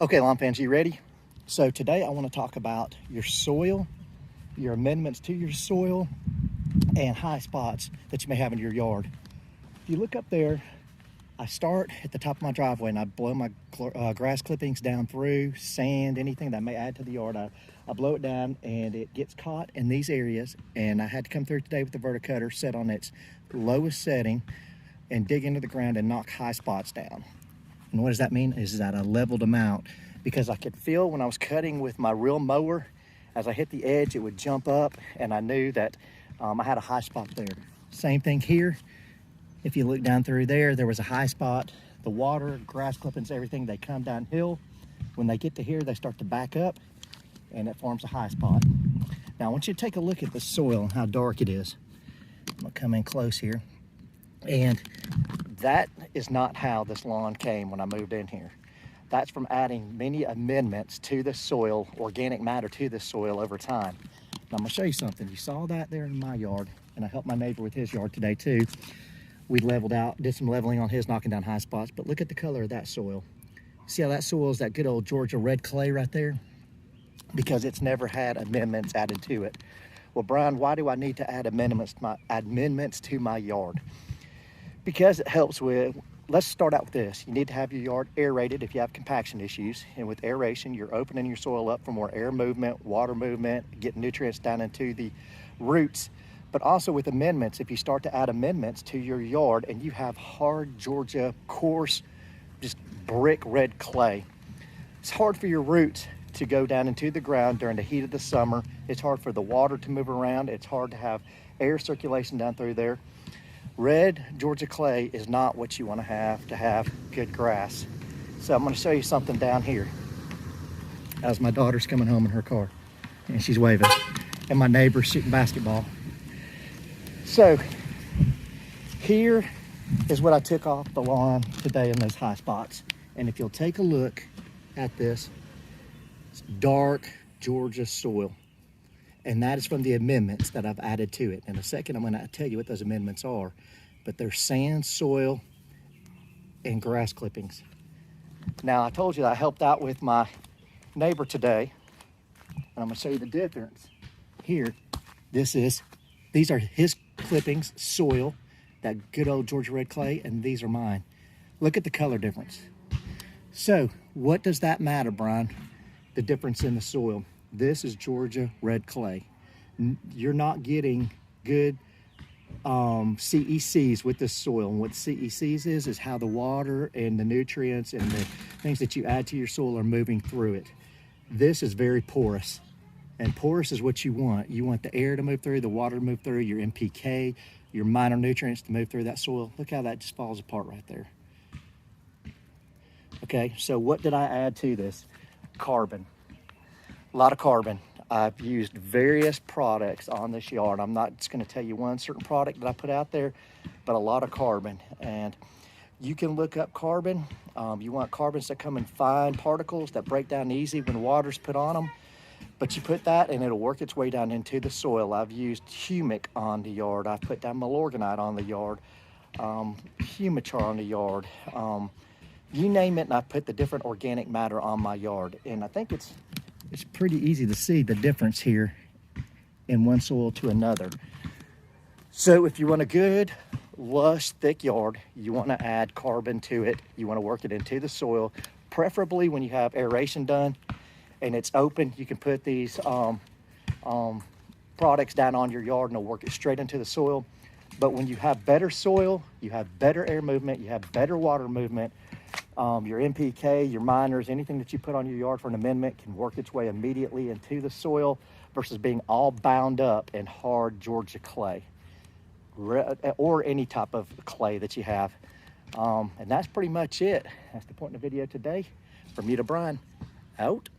Okay, lawn fans, you ready? So today I want to talk about your soil, your amendments to your soil, and high spots that you may have in your yard. If you look up there, I start at the top of my driveway and I blow my grass clippings down through, sand, anything that may add to the yard. I blow it down and it gets caught in these areas, and I had to come through today with the verticutter set on its lowest setting and dig into the ground and knock high spots down. And what does that mean? Is that I leveled them out, because I could feel when I was cutting with my real mower, as I hit the edge, it would jump up, and I knew that I had a high spot there. Same thing here. If you look down through there, there was a high spot. The water, grass clippings, everything, they come downhill. When they get to here, they start to back up, and it forms a high spot. Now, I want you to take a look at the soil and how dark it is. I'm gonna come in close here. And that is not how this lawn came when I moved in here. That's from adding many amendments to the soil, organic matter to the soil over time. Now, I'm gonna show you something. You saw that there in my yard, and I helped my neighbor with his yard today too. We leveled out, did some leveling on his, knocking down high spots, but look at the color of that soil. See how that soil is that good old Georgia red clay right there? Because it's never had amendments added to it. Well, Brian, why do I need to add amendments to my yard? Because it helps with, let's start out with this. You need to have your yard aerated if you have compaction issues. And with aeration, you're opening your soil up for more air movement, water movement, getting nutrients down into the roots. But also with amendments, if you start to add amendments to your yard and you have hard Georgia, coarse, just brick red clay, it's hard for your roots to go down into the ground during the heat of the summer. It's hard for the water to move around. It's hard to have air circulation down through there. Red Georgia clay is not what you want to have good grass. So I'm going to show you something down here. As my daughter's coming home in her car, and she's waving, and my neighbor's shooting basketball. So here is what I took off the lawn today in those high spots. And if you'll take a look at this, it's dark Georgia soil. And that is from the amendments that I've added to it. In a second, I'm going to tell you what those amendments are. But they're sand, soil, and grass clippings. Now, I told you that I helped out with my neighbor today. And I'm going to show you the difference. Here, these are his clippings, soil, that good old Georgia red clay, and these are mine. Look at the color difference. So, what does that matter, Brian? The difference in the soil. This is Georgia red clay. You're not getting good CECs with this soil. And what CECs is how the water and the nutrients and the things that you add to your soil are moving through it. This is very porous. And porous is what you want. You want the air to move through, the water to move through, your NPK, your minor nutrients to move through that soil. Look how that just falls apart right there. Okay, so what did I add to this? Carbon. A lot of carbon. I've used various products on this yard. I'm not just going to tell you one certain product that I put out there, but a lot of carbon. And you can look up carbon. You want carbons that come in fine particles that break down easy when water's put on them. But you put that and it'll work its way down into the soil. I've used humic on the yard. I've put down malorganite on the yard, humichar on the yard. You name it, and I put the different organic matter on my yard. And I think it's pretty easy to see the difference here in one soil to another. So if you want a good, lush, thick yard, you want to add carbon to it. You want to work it into the soil, preferably when you have aeration done and it's open. You can put these products down on your yard and it'll work it straight into the soil. But when you have better soil, you have better air movement, you have better water movement, your NPK, your miners, anything that you put on your yard for an amendment can work its way immediately into the soil versus being all bound up in hard Georgia clay or any type of clay that you have. And that's pretty much it. That's the point in the video today. Bermuda Brian, out.